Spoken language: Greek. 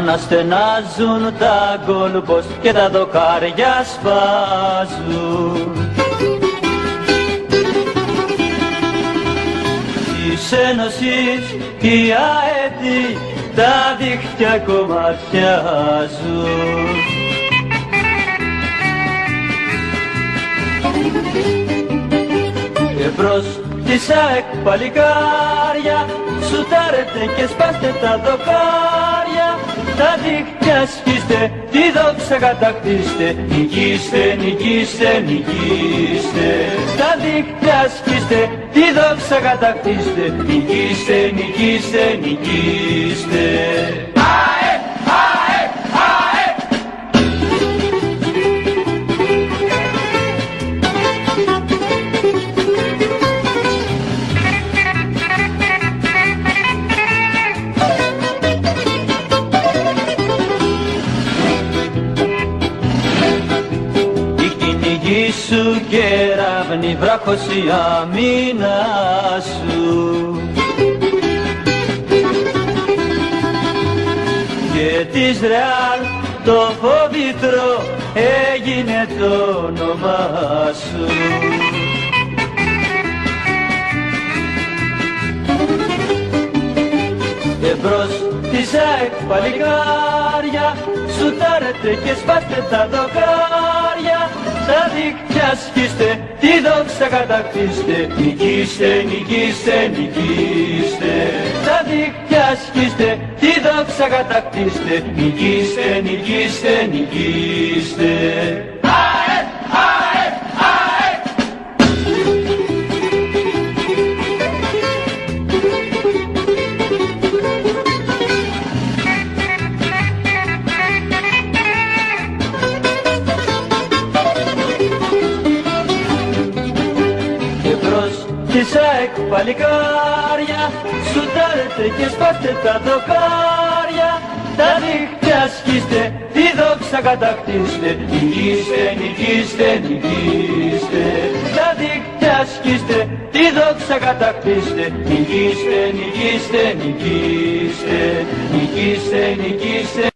αναστενάζουν τα γκολμπος και τα δοκάρια σπάζουν. Της Ένωσης οι αέτοι τα δίχτυα κομματιάζουν. Και μπρος της ΑΕΚ παλικάρια σουτάρετε και σπάστε τα δοκάρια, τα δίχτυα σκίστε, τη δόξα κατακτήστε, νικήστε, νικήστε, νικήστε. Τα δίχτυα σκίστε, τη δόξα κατακτήστε, νικήστε, νικήστε, νικήστε. ΑΕ, ΑΕ, ΑΕ. Σου κεραύνη βράχος η αμήνα σου και της Ρεάλ το φοβήτρο έγινε το όνομά σου. Εμπρός της ΑΕΚ παλικάρια σουτάρετε και σπάστε τα δοκάρια, τα δίχτυα σκίστε, τη δόξα κατακτήστε, νικήστε, νικήστε, νικήστε. Τα δίχτυα σκίστε, τη δόξα κατακτήστε, νικήστε, νικήστε, νικήστε. ΑΕ, ΑΕ, ΑΕ. Της ΑΕΚ παλικάρια σουτάρετε και σπάστε τα δοκάρια, τα δίχτυα σκίστε, τη δόξα κατακτήστε, νικήστε, νικήστε, νικήστε. Τα δίχτυα σκίστε, τη δόξα κατακτήστε, νικήστε, νικήστε, νικήστε. Νικήστε, νικήστε.